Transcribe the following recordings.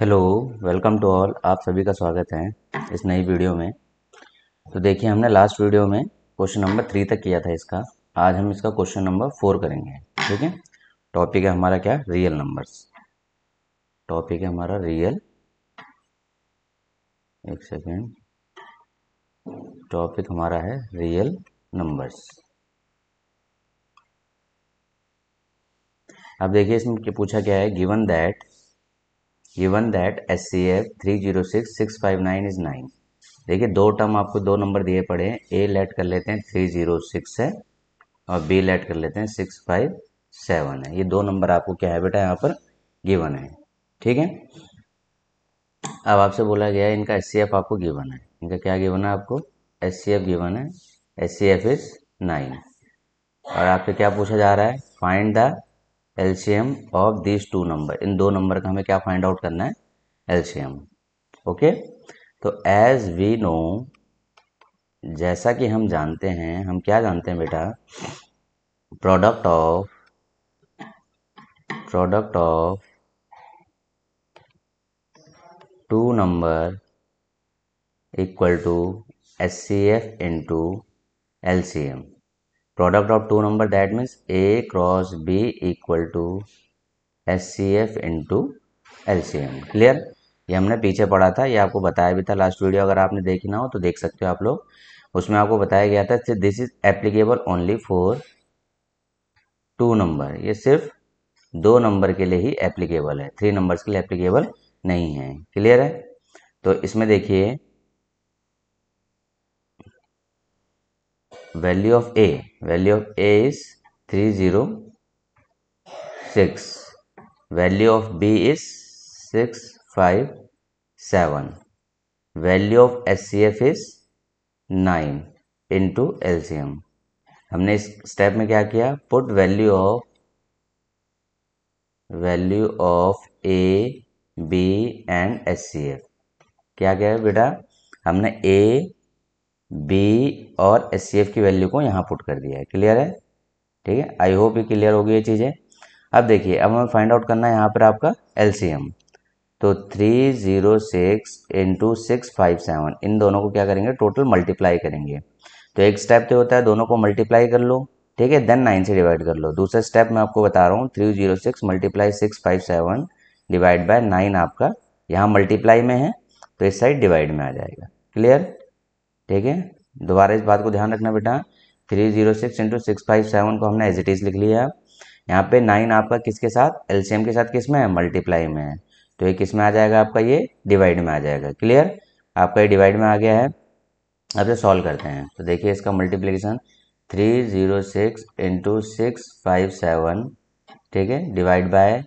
Hello, welcome to all. आप सभी का स्वागत है इस नई वीडियो में। तो देखिए, हमने लास्ट वीडियो में क्वेश्चन नंबर 3 तक किया था इसका। आज हम इसका क्वेश्चन नंबर 4 करेंगे। ठीक है। टॉपिक है हमारा क्या? Real numbers. टॉपिक है हमारा रियल, एक सेकेंड। टॉपिक हमारा है रियल नंबर्स। अब देखिए, इसमें क्या पूछा गया है। Given that SCF 306,659 is 9। देखिए, दो टर्म आपको, दो नंबर दिए पड़े हैं। ए लेट कर लेते हैं 306 है और बी लेट कर लेते हैं 657 है। ये दो नंबर आपको क्या है बेटा, यहाँ पर गिवन है। ठीक है। अब आपसे बोला गया है इनका SCF आपको गिवन है। इनका क्या गिवन है आपको? SCF गिवन है। SCF is 9। और आपसे क्या पूछा जा रहा है? Find the LCM of these two number. इन दो नंबर का हमें क्या फाइंड आउट करना है? LCM। ओके। तो एज वी नो, जैसा कि हम जानते हैं, हम क्या जानते हैं बेटा? Product of two number equal to SCF into LCM. Product of two number, that means A cross B equal to SCF into LCM. Clear? ये हमने पीछे पढ़ा था, ये आपको बताया भी था लास्ट वीडियो। अगर आपने देखी ना हो तो देख सकते हो आप लोग। उसमें आपको बताया गया था this is applicable only for two number. ये सिर्फ दो नंबर के लिए ही एप्लीकेबल है, थ्री नंबर्स के लिए एप्लीकेबल नहीं है। क्लियर है? तो इसमें देखिए, value of A is 306। Value of B is 657। Value of SCF is 9 into LCM। हमने इस स्टेप में क्या किया? Put value of A, B and SCF। क्या क्या है बेटा? हमने ए, बी और SCF की वैल्यू को यहाँ पुट कर दिया है। क्लियर है? ठीक है। आई होप ये क्लियर होगी ये चीज़ें। अब देखिए, अब हमें फाइंड आउट करना है यहाँ पर आपका LCM। तो 306 इंटू 657, इन दोनों को क्या करेंगे? टोटल मल्टीप्लाई करेंगे। तो एक स्टेप तो होता है दोनों को मल्टीप्लाई कर लो, ठीक है, देन 9 से डिवाइड कर लो। दूसरा स्टेप मैं आपको बता रहा हूँ, 306 मल्टीप्लाई 657 डिवाइड बाय 9। आपका यहाँ मल्टीप्लाई में है तो इस साइड डिवाइड में आ जाएगा। क्लियर? ठीक है। दोबारा इस बात को ध्यान रखना बेटा, 306 इंटू 657 को हमने एज इट इज़ लिख लिया। यहाँ पे 9 आपका किसके साथ? LCM के साथ किस में है? मल्टीप्लाई में है। तो ये किस में आ जाएगा आपका? ये डिवाइड में आ जाएगा। क्लियर? आपका ये डिवाइड में आ गया है। अब ये सॉल्व करते हैं। तो देखिए, इसका मल्टीप्लिकेशन 306 इंटू 657, ठीक है, divide by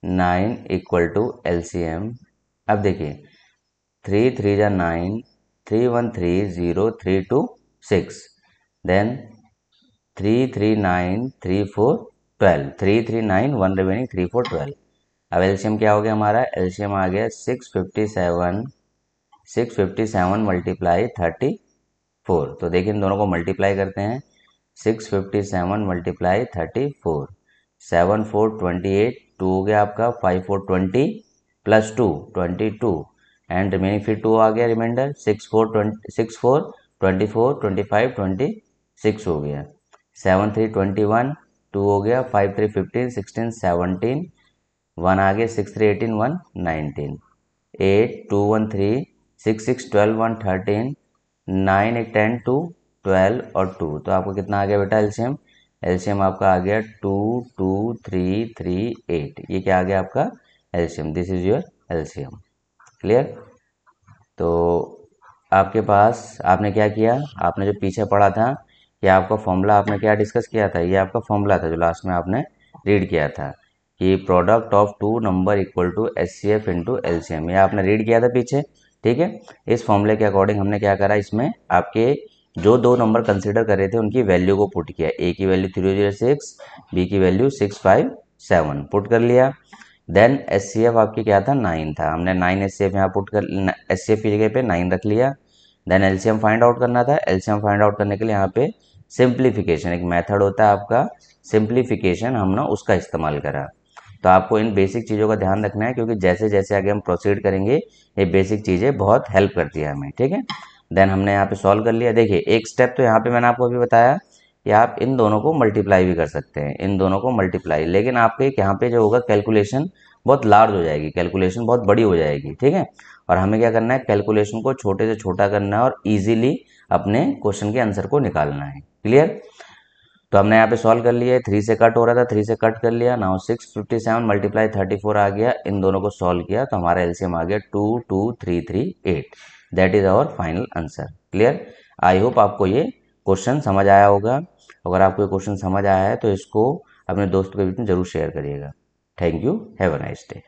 9 equal to LCM। अब देखिए, 3 3 जा 9, 3 1 3 0 3 2 6, देन 3 3 9 3 4 12, 3 3 9 1 रिमेनिंग 3 4 12। अब LCM क्या हो गया हमारा? LCM आ गया 657 मल्टीप्लाई 34। तो देखिए, इन दोनों को मल्टीप्लाई करते हैं। 657 मल्टीप्लाई 34, 7 4 28, 2 हो गया आपका, 5 4 20 प्लस 2 22, एंड रिमेनिंग फिर 2 आ गया रिमाइंडर। 6 4 24 25 26 हो गया। 7 3 21, 2 हो गया, 5 3 15 16 17, 1 आ गया, 6 3 18 1 19, 8 2 1 3 6 6 12 1 13, 9 1 10 2 12 और 2। तो आपको कितना आ गया बेटा LCM? LCM आपका आ गया 2 2 3 3 8। ये क्या आ गया आपका LCM? This is your LCM। Clear? तो आपके पास, आपने क्या किया? आपने जो पीछे पढ़ा था कि आपका फॉर्मूला, आपने क्या डिस्कस किया था? ये आपका फॉर्मूला था जो लास्ट में आपने रीड किया था कि product of two number equal to SCF into LCM। ये आपने रीड किया था पीछे। ठीक है। इस फॉर्मूले के अकॉर्डिंग हमने क्या करा, इसमें आपके जो दो नंबर कंसिडर कर रहे थे उनकी वैल्यू को पुट किया। ए की वैल्यू 306, बी की वैल्यू 657 पुट कर लिया। देन SCF आपकी क्या था? 9 था। हमने 9 SCF यहाँ पुट कर, SCF की जगह पे 9 रख लिया। देन LCM फाइंड आउट करना था। LCM फाइंड आउट करने के लिए यहाँ पे सिंप्लीफिकेशन, एक मेथड होता है आपका सिंप्लीफिकेशन, हमने उसका इस्तेमाल करा। तो आपको इन बेसिक चीज़ों का ध्यान रखना है, क्योंकि जैसे जैसे आगे हम प्रोसीड करेंगे ये बेसिक चीज़ें बहुत हेल्प करती है हमें, ठीक है। देन हमने यहाँ पे सॉल्व कर लिया। देखिए एक स्टेप तो यहाँ पे मैंने आपको अभी बताया कि आप इन दोनों को मल्टीप्लाई भी कर सकते हैं, इन दोनों को मल्टीप्लाई, लेकिन आपके यहाँ पे जो होगा कैलकुलेशन बहुत लार्ज हो जाएगी, कैलकुलेशन बहुत बड़ी हो जाएगी, ठीक है। और हमें क्या करना है, कैलकुलेशन को छोटे से छोटा करना है और ईजिली अपने क्वेश्चन के आंसर को निकालना है। क्लियर। तो हमने यहाँ पे सॉल्व कर लिया है, 3 से कट हो रहा था, 3 से कट कर लिया। नाउ 657 मल्टीप्लाई 34 आ गया, इन दोनों को सॉल्व किया तो हमारा एलसीएम आ गया 22338। That is our final answer. Clear. I hope आपको ये क्वेश्चन समझ आया होगा। अगर आपको ये क्वेश्चन समझ आया है तो इसको अपने दोस्तों के बीच में जरूर शेयर करिएगा। Thank you, have a nice day.